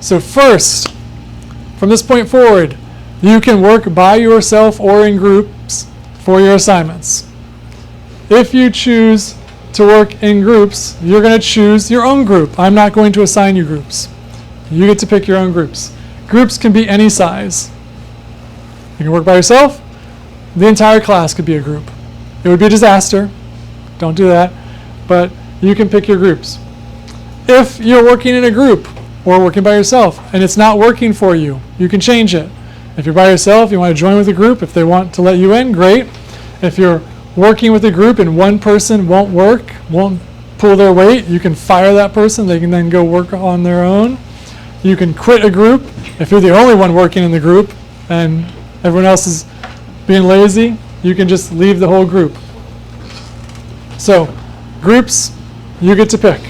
So first, from this point forward, you can work by yourself or in groups for your assignments. If you choose to work in groups, you're going to choose your own group. I'm not going to assign you groups. You get to pick your own groups. Groups can be any size. You can work by yourself. The entire class could be a group. It would be a disaster. Don't do that. But you can pick your groups. If you're working in a group or working by yourself and it's not working for you, you can change it. If you're by yourself, you want to join with a group. If they want to let you in, great. If you're working with a group and one person won't pull their weight, you can fire that person. They can then go work on their own. You can quit a group if you're the only one working in the group and everyone else is being lazy. You can just leave the whole group. So, groups, you get to pick.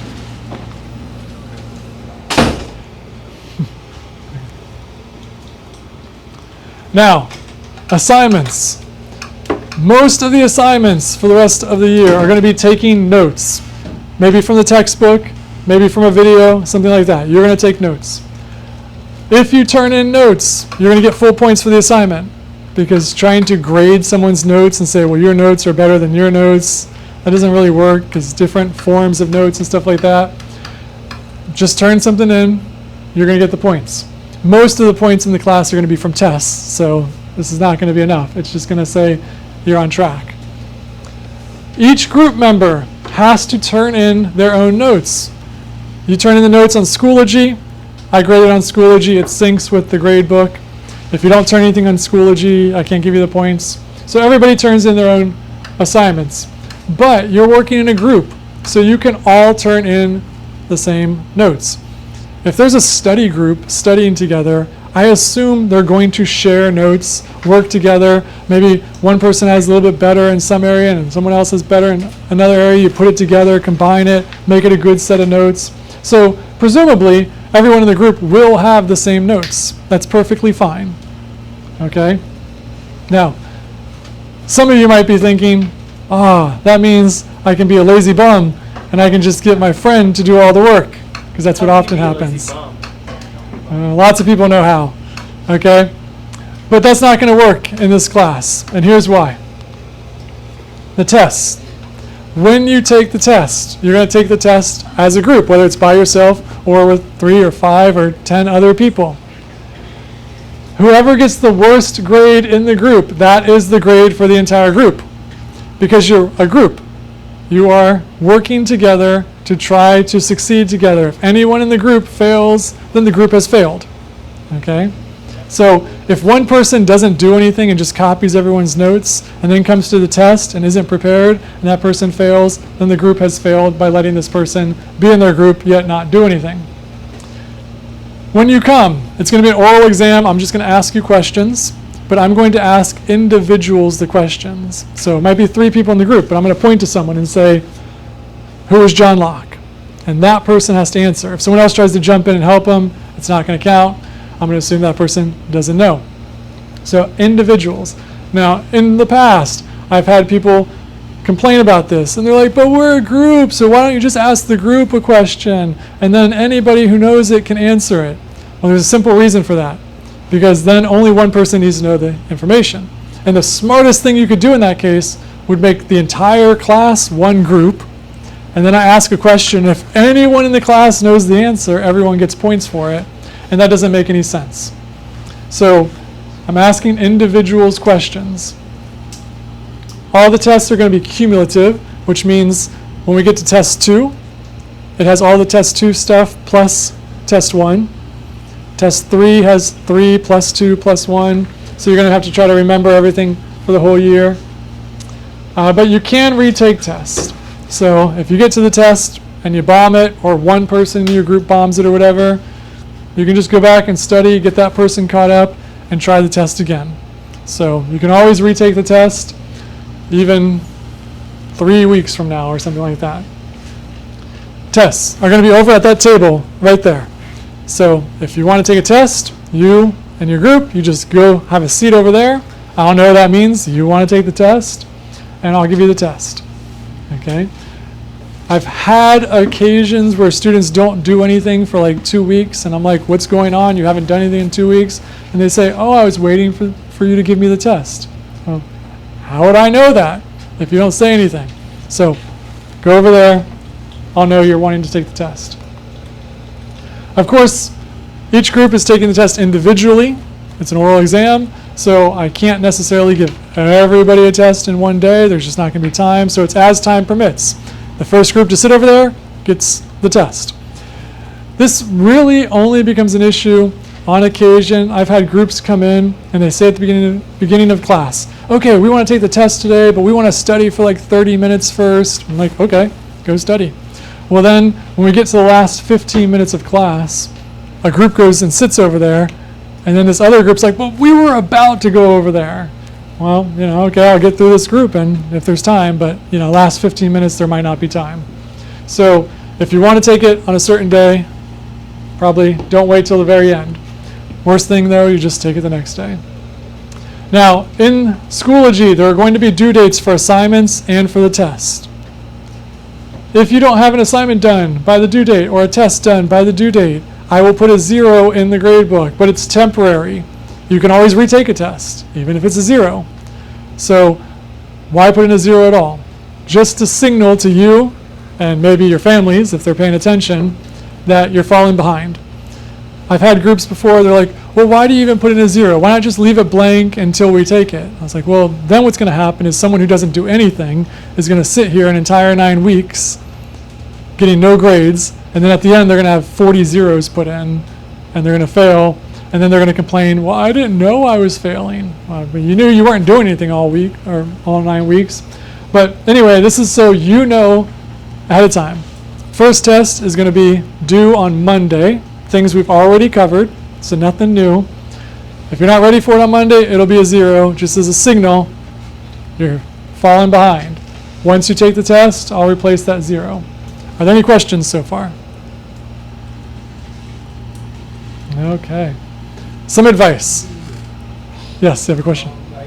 Now, assignments. Most of the assignments for the rest of the year are going to be taking notes. Maybe from the textbook, maybe from a video, something like that. You're going to take notes. If you turn in notes, you're going to get full points for the assignment, because trying to grade someone's notes and say, well, your notes are better than your notes, that doesn't really work, because different forms of notes and stuff like that. Just turn something in, you're going to get the points. Most of the points in the class are going to be from tests, so this is not going to be enough. It's just going to say you're on track. Each group member has to turn in their own notes. You turn in the notes on Schoology. I graded on Schoology. It syncs with the grade book. If you don't turn anything on Schoology, I can't give you the points. So everybody turns in their own assignments. But you're working in a group, so you can all turn in the same notes. If there's a study group studying together, I assume they're going to share notes, work together. Maybe one person has a little bit better in some area and someone else is better in another area. You put it together, combine it, make it a good set of notes. So presumably, everyone in the group will have the same notes. That's perfectly fine. Okay? Now, some of you might be thinking, that means I can be a lazy bum and I can just get my friend to do all the work, because that's what often happens. Lots of people know how, okay? But that's not going to work in this class, and here's why. The test. When you take the test, you're going to take the test as a group, whether it's by yourself or with 3 or 5 or 10 other people. Whoever gets the worst grade in the group, that is the grade for the entire group, because you're a group. You are working together to try to succeed together. If anyone in the group fails, then the group has failed. Okay? So if one person doesn't do anything and just copies everyone's notes and then comes to the test and isn't prepared and that person fails, then the group has failed by letting this person be in their group yet not do anything. When you come, it's going to be an oral exam. I'm just going to ask you questions, but I'm going to ask individuals the questions. So it might be 3 people in the group, but I'm going to point to someone and say, who is John Locke? And that person has to answer. If someone else tries to jump in and help them, it's not going to count. I'm going to assume that person doesn't know. So individuals. Now, in the past, I've had people complain about this, and they're like, but we're a group, so why don't you just ask the group a question, and then anybody who knows it can answer it? Well, there's a simple reason for that, because then only one person needs to know the information. And the smartest thing you could do in that case would make the entire class one group, and then I ask a question. If anyone in the class knows the answer, everyone gets points for it, and that doesn't make any sense. So I'm asking individuals questions. All the tests are going to be cumulative, which means when we get to test 2, it has all the test 2 stuff plus test 1. Test 3 has 3 plus 2 plus 1, so you're going to have to try to remember everything for the whole year. But you can retake tests. So if you get to the test and you bomb it, or one person in your group bombs it or whatever, you can just go back and study, get that person caught up, and try the test again. So you can always retake the test, even 3 weeks from now or something like that. Tests are going to be over at that table right there. So if you want to take a test, you and your group, you just go have a seat over there. I'll know that means you want to take the test, and I'll give you the test. Okay? I've had occasions where students don't do anything for like 2 weeks, and I'm like, what's going on? You haven't done anything in 2 weeks? And they say, oh, I was waiting for you to give me the test. Well, how would I know that if you don't say anything? So go over there. I'll know you're wanting to take the test. Of course, each group is taking the test individually. It's an oral exam, so I can't necessarily give everybody a test in one day. There's just not going to be time, so it's as time permits. The first group to sit over there gets the test. This really only becomes an issue on occasion. I've had groups come in and they say at the beginning of class, okay, we want to take the test today, but we want to study for like 30 minutes first. I'm like, okay, go study. Well then, when we get to the last 15 minutes of class, a group goes and sits over there, and then this other group's like, well, we were about to go over there. Well, okay, I'll get through this group, and if there's time, but, last 15 minutes, there might not be time. So if you want to take it on a certain day, probably don't wait till the very end. Worst thing, though, you just take it the next day. Now, in Schoology, there are going to be due dates for assignments and for the test. If you don't have an assignment done by the due date or a test done by the due date, I will put a 0 in the grade book, but it's temporary. You can always retake a test, even if it's a 0. So why put in a 0 at all? Just to signal to you, and maybe your families, if they're paying attention, that you're falling behind. I've had groups before, they're like, well, why do you even put in a 0? Why not just leave it blank until we take it? I was like, well, then what's going to happen is someone who doesn't do anything is going to sit here an entire 9 weeks getting no grades, and then at the end they're going to have 40 zeros put in, and they're going to fail, and then they're going to complain, well, I didn't know I was failing. Well, but you knew you weren't doing anything all week, or all 9 weeks. But anyway, this is so you know ahead of time. First test is going to be due on Monday, things we've already covered, so nothing new. If you're not ready for it on Monday, it'll be a 0, just as a signal you're falling behind. Once you take the test, I'll replace that 0. Are there any questions so far? Okay. Some advice. Yes, you have a question? Like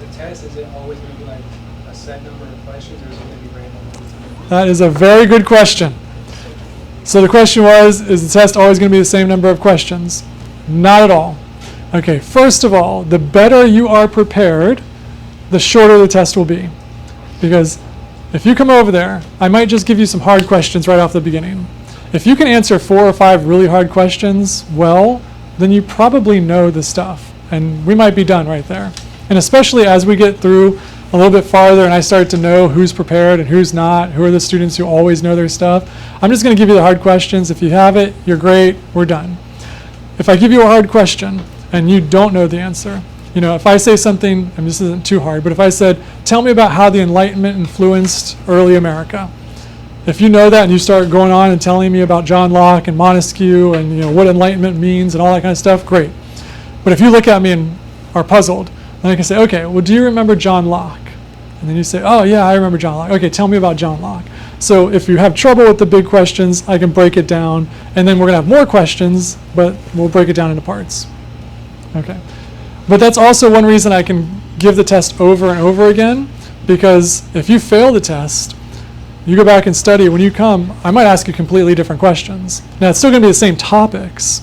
the test, is it always going to be like a set number of questions, or is it going to be random? That is a very good question. So the question was, is the test always going to be the same number of questions? Not at all. Okay, first of all, the better you are prepared, the shorter the test will be. Because if you come over there, I might just give you some hard questions right off the beginning. If you can answer 4 or 5 really hard questions well, then you probably know the stuff, and we might be done right there. And especially as we get through a little bit farther and I start to know who's prepared and who's not, who are the students who always know their stuff, I'm just going to give you the hard questions. If you have it, you're great, we're done. If I give you a hard question and you don't know the answer, if I say something, and this isn't too hard, but if I said, tell me about how the Enlightenment influenced early America. If you know that and you start going on and telling me about John Locke and Montesquieu and what Enlightenment means and all that kind of stuff, great. But if you look at me and are puzzled, then I can say, okay, well, do you remember John Locke? And then you say, oh yeah, I remember John Locke. Okay, tell me about John Locke. So if you have trouble with the big questions, I can break it down, and then we're going to have more questions, but we'll break it down into parts. Okay. But that's also one reason I can give the test over and over again, because if you fail the test, you go back and study. When you come, I might ask you completely different questions. Now, it's still going to be the same topics,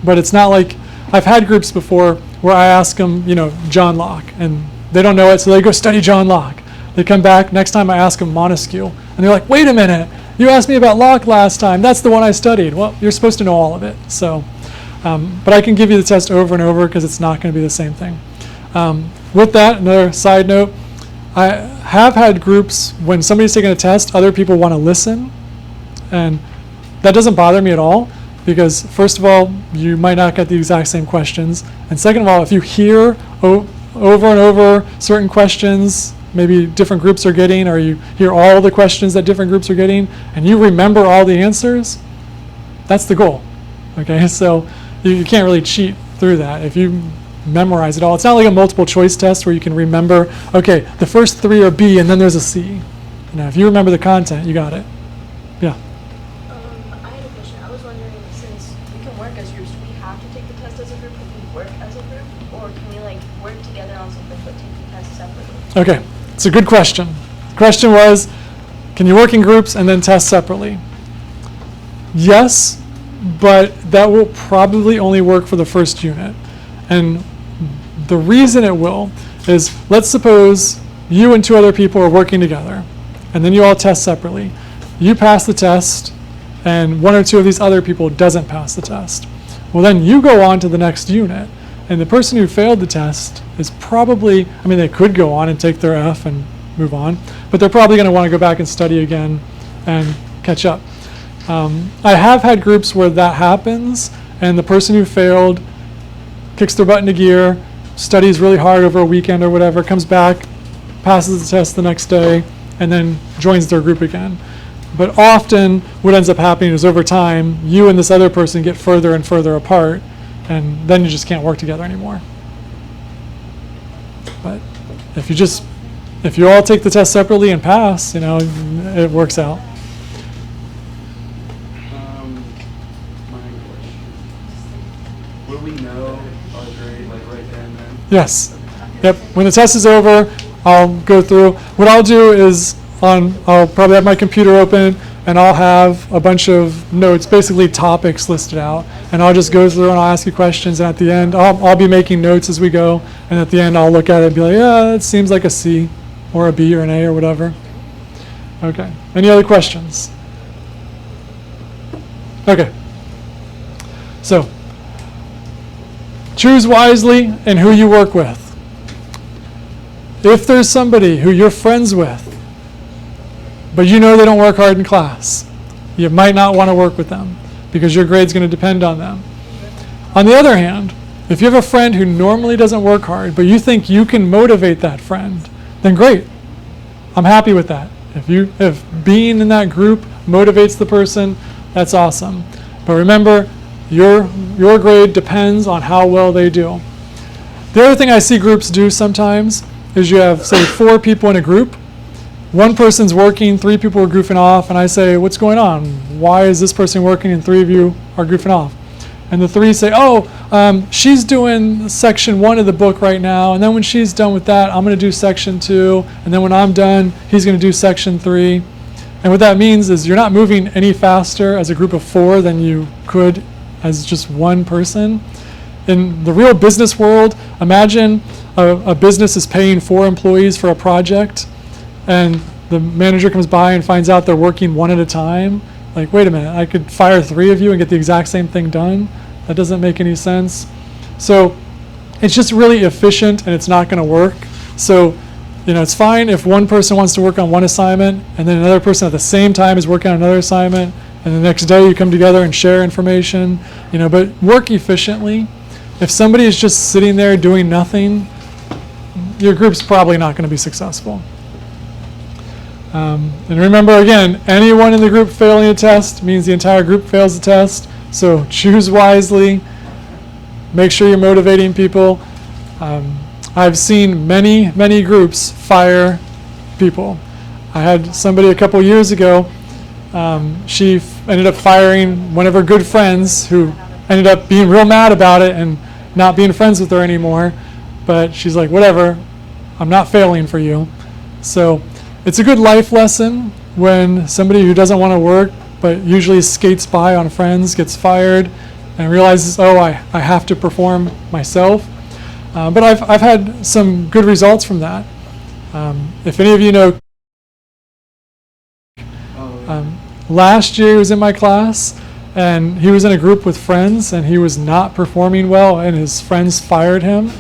but it's not like I've had groups before where I ask them, John Locke, and they don't know it, so they go study John Locke. They come back, next time I ask them Montesquieu, and they're like, wait a minute, you asked me about Locke last time. That's the one I studied. Well, you're supposed to know all of it, so... but I can give you the test over and over because it's not going to be the same thing. With that, another side note, I have had groups when somebody's taking a test, other people want to listen, and that doesn't bother me at all because first of all, you might not get the exact same questions, and second of all, if you hear over and over certain questions maybe different groups are getting, or you hear all the questions that different groups are getting, and you remember all the answers, that's the goal. Okay, so you can't really cheat through that if you memorize it all. It's not like a multiple choice test where you can remember, okay, the first 3 are B and then there's a C. If you remember the content, you got it. Yeah. I had a question. I was wondering, since we can work as groups, do we have to take the test as a group if we work as a group? Or can we work together on something but take the test separately? Okay, it's a good question. The question was, Can you work in groups and then test separately? Yes, but that will probably only work for the first unit. And the reason it will is, let's suppose you and 2 other people are working together, and then you all test separately. You pass the test, and 1 or 2 of these other people doesn't pass the test. Well, then you go on to the next unit, and the person who failed the test is probably, I mean, they could go on and take their F and move on, but they're probably going to want to go back and study again and catch up. I have had groups where that happens, and the person who failed kicks their butt into gear, studies really hard over a weekend or whatever, comes back, passes the test the next day, and then joins their group again. But often what ends up happening is, over time, you and this other person get further and further apart, and then you just can't work together anymore. But if you all take the test separately and pass, it works out. My question. Will we know our grade right then and then? Yes. Yep. When the test is over, I'll go through. What I'll do is, I'll probably have my computer open, and I'll have a bunch of notes, basically topics listed out, and I'll just go through and I'll ask you questions, and at the end, I'll be making notes as we go, and at the end, I'll look at it and be like, yeah, it seems like a C or a B or an A or whatever. Okay. Any other questions? Okay. So, choose wisely in who you work with. If there's somebody who you're friends with, but you know they don't work hard in class, you might not want to work with them because your grade's going to depend on them. On the other hand, if you have a friend who normally doesn't work hard, but you think you can motivate that friend, then great. I'm happy with that. If being in that group motivates the person, that's awesome. But remember, your grade depends on how well they do. The other thing I see groups do sometimes is, you have, say, 4 people in a group. 1 person's working, 3 people are goofing off, and I say, what's going on? Why is this person working and 3 of you are goofing off? And the 3 say, she's doing section 1 of the book right now, and then when she's done with that, I'm going to do section 2, and then when I'm done, he's going to do section 3. And what that means is, you're not moving any faster as a group of 4 than you could as just 1 person. In the real business world, imagine a business is paying 4 employees for a project, and the manager comes by and finds out they're working 1 at a time. Like, wait a minute, I could fire 3 of you and get the exact same thing done? That doesn't make any sense. So it's just really efficient, and it's not going to work. So, it's fine if 1 person wants to work on 1 assignment, and then another person at the same time is working on another assignment, and the next day you come together and share information, but work efficiently. If somebody is just sitting there doing nothing, your group's probably not going to be successful. And remember, again, anyone in the group failing a test means the entire group fails the test. So choose wisely. Make sure you're motivating people. I've seen many groups fire people. I had somebody a couple years ago, she ended up firing one of her good friends, who ended up being real mad about it and not being friends with her anymore. But she's like, whatever, I'm not failing for you. So it's a good life lesson when somebody who doesn't want to work but usually skates by on friends gets fired and realizes, I have to perform myself. But I've had some good results from that. If any of you know, last year he was in my class, and he was in a group with friends, and he was not performing well, and his friends fired him.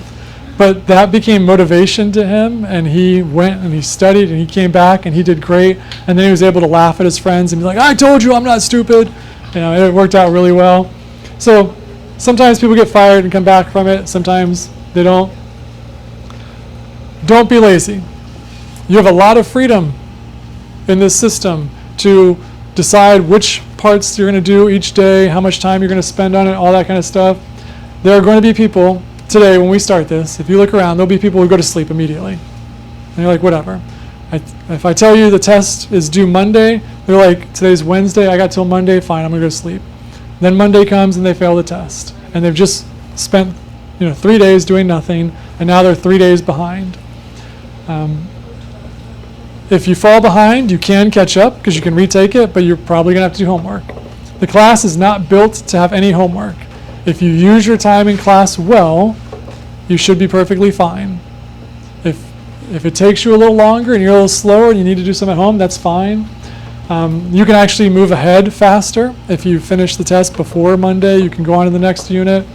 But that became motivation to him, and he went and he studied, and he came back, and he did great. And then he was able to laugh at his friends and be like, I told you I'm not stupid. It worked out really well. So sometimes people get fired and come back from it. Sometimes they don't. Don't be lazy. You have a lot of freedom in this system to decide which parts you're going to do each day, how much time you're going to spend on it, all that kind of stuff. There are going to be people today, when we start this, if you look around, there'll be people who go to sleep immediately. And you're like, whatever. If I tell you the test is due Monday, they're like, today's Wednesday, I got till Monday, fine, I'm going to go to sleep. Then Monday comes and they fail the test. And they've just spent 3 days doing nothing, and now they're 3 days behind. If you fall behind, you can catch up because you can retake it, but you're probably going to have to do homework. The class is not built to have any homework. If you use your time in class well, you should be perfectly fine. If it takes you a little longer and you're a little slower and you need to do some at home, that's fine. You can actually move ahead faster. If you finish the test before Monday, you can go on to the next unit.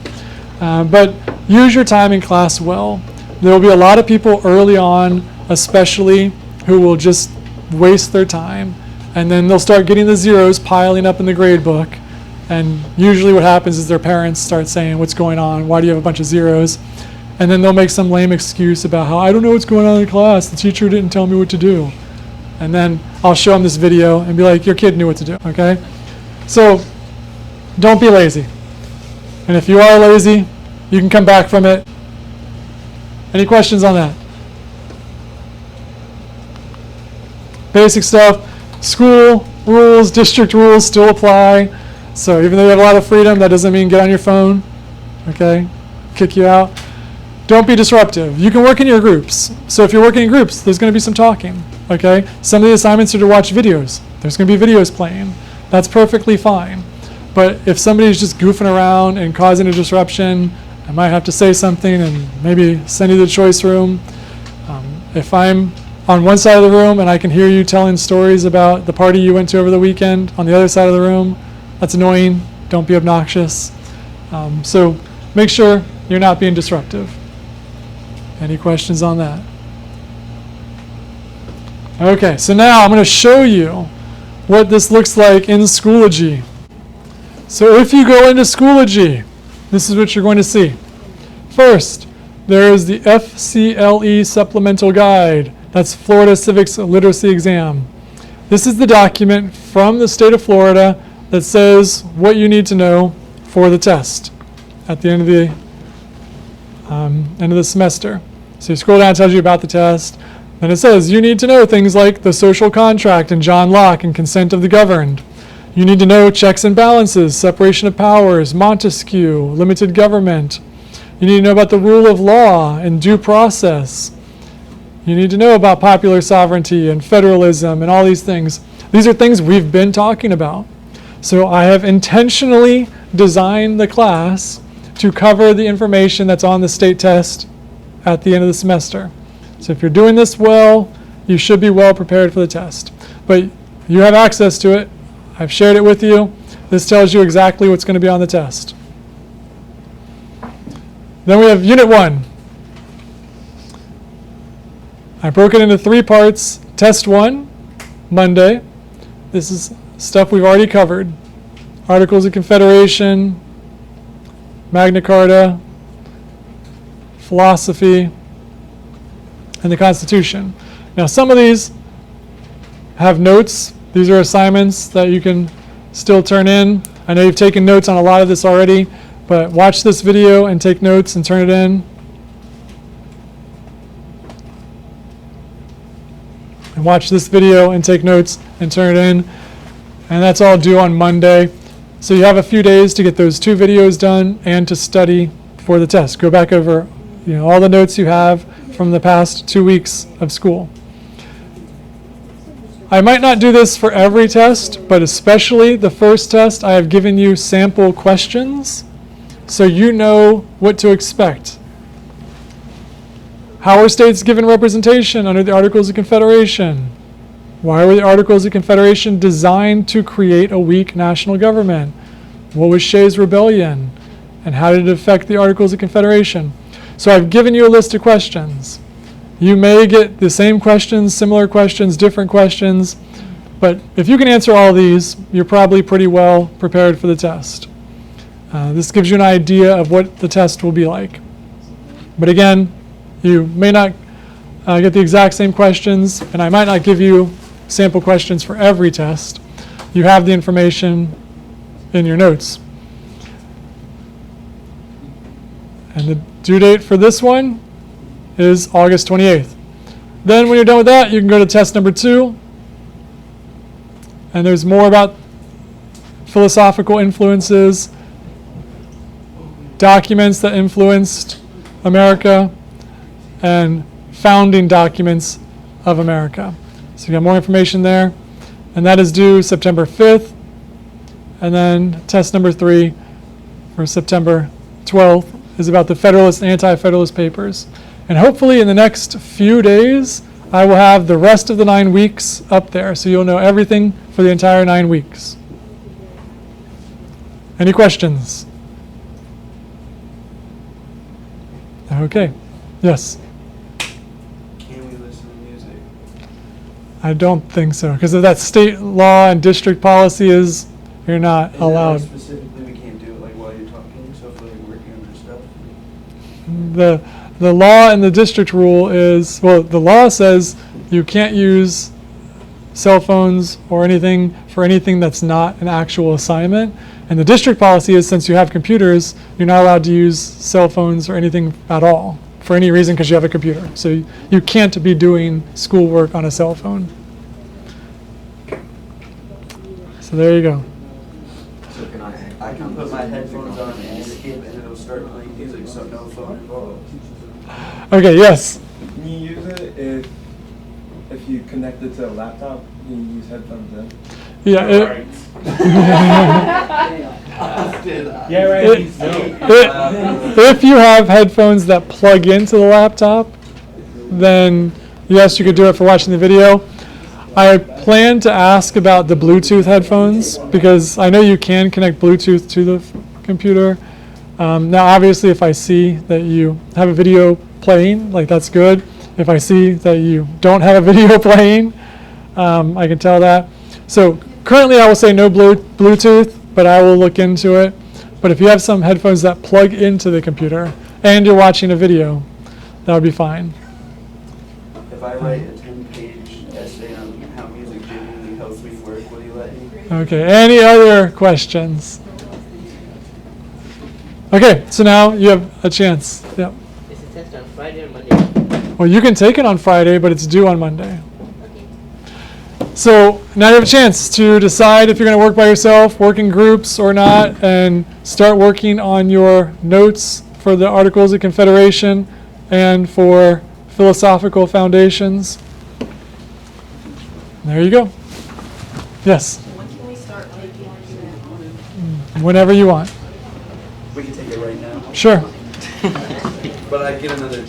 But use your time in class well. There will be a lot of people early on, especially, who will just waste their time. And then they'll start getting the zeros piling up in the grade book. And usually what happens is their parents start saying, what's going on? Why do you have a bunch of zeros? And then they'll make some lame excuse about how I don't know what's going on in class. The teacher didn't tell me what to do. And then I'll show them this video and be like, your kid knew what to do, okay? So don't be lazy. And if you are lazy, you can come back from it. Any questions on that? Basic stuff. School rules, district rules still apply. So even though you have a lot of freedom, that doesn't mean get on your phone, okay? Kick you out. Don't be disruptive. You can work in your groups. So if you're working in groups, there's going to be some talking, okay? Some of the assignments are to watch videos. There's going to be videos playing. That's perfectly fine. But if somebody's just goofing around and causing a disruption, I might have to say something and maybe send you to the choice room. If I'm on one side of the room and I can hear you telling stories about the party you went to over the weekend on the other side of the room, that's annoying. Don't be obnoxious. So make sure you're not being disruptive. Any questions on that? Okay, so now I'm going to show you what this looks like in Schoology. So if you go into Schoology, this is what you're going to see. First, there is the FCLE Supplemental Guide. That's Florida Civics Literacy Exam. This is the document from the state of Florida that says what you need to know for the test at the end of the semester. So you scroll down, it tells you about the test. Then it says you need to know things like the social contract and John Locke and consent of the governed. You need to know checks and balances, separation of powers, Montesquieu, limited government. You need to know about the rule of law and due process. You need to know about popular sovereignty and federalism and all these things. These are things we've been talking about. So I have intentionally designed the class to cover the information that's on the state test at the end of the semester. So if you're doing this well, you should be well prepared for the test. But you have access to it. I've shared it with you. This tells you exactly what's going to be on the test. Then we have Unit 1. I broke it into 3 parts. Test 1, Monday. This is stuff we've already covered. Articles of Confederation, Magna Carta, philosophy, and the Constitution. Now some of these have notes. These are assignments that you can still turn in. I know you've taken notes on a lot of this already, but watch this video and take notes and turn it in. And watch this video and take notes and turn it in. And that's all due on Monday. So you have a few days to get those 2 videos done and to study for the test. Go back over all the notes you have from the past 2 weeks of school. I might not do this for every test, but especially the first test, I have given you sample questions so you know what to expect. How are states given representation under the Articles of Confederation? Why were the Articles of Confederation designed to create a weak national government? What was Shays' Rebellion? And how did it affect the Articles of Confederation? So I've given you a list of questions. You may get the same questions, similar questions, different questions, but if you can answer all these, you're probably pretty well prepared for the test. This gives you an idea of what the test will be like. But again, you may not get the exact same questions, and I might not give you sample questions for every test. You have the information in your notes. And the due date for this one is August 28th. Then when you're done with that, you can go to test number 2. And there's more about philosophical influences, documents that influenced America, and founding documents of America. So you got more information there. And that is due September 5th. And then test number 3 for September 12th is about the Federalist and Anti-Federalist papers. And hopefully in the next few days, I will have the rest of the 9 weeks up there. So you'll know everything for the entire 9 weeks. Any questions? Okay. Yes? Can we listen to music? I don't think so. Because of that state law and district policy is you're not Is it, like, allowed. specifically, we can't do it like while you're talking, so if we're like working on your stuff? The law and the district rule is, well, the law says you can't use cell phones or anything for anything that's not an actual assignment. And the district policy is since you have computers, you're not allowed to use cell phones or anything at all for any reason because you have a computer. So you can't be doing schoolwork on a cell phone. So there you go. So can I can put my headphones on and skip and it'll start playing music, so no phone involved. Okay, yes. Can you use it if you connect it to a laptop? Can you use headphones then? Yeah. Yeah, right. If you have headphones that plug into the laptop, then yes, you could do it for watching the video. I plan to ask about the Bluetooth headphones because I know you can connect Bluetooth to the computer. Now, obviously, if I see that you have a video playing, like that's good. If I see that you don't have a video playing, I can tell that. So currently, I will say no Bluetooth, but I will look into it. But if you have some headphones that plug into the computer and you're watching a video, that would be fine. If I write a 10-page essay on how music genuinely helps me work, will you let me? Okay, any other questions? Okay, so now you have a chance. Yep. Is the test on Friday or Monday? Well, you can take it on Friday, but it's due on Monday. So now you have a chance to decide if you're going to work by yourself, work in groups or not, and start working on your notes for the Articles of Confederation and for philosophical foundations. There you go. Yes? When can we start taking Whenever you want. We can take it right now. Sure. But I'd get another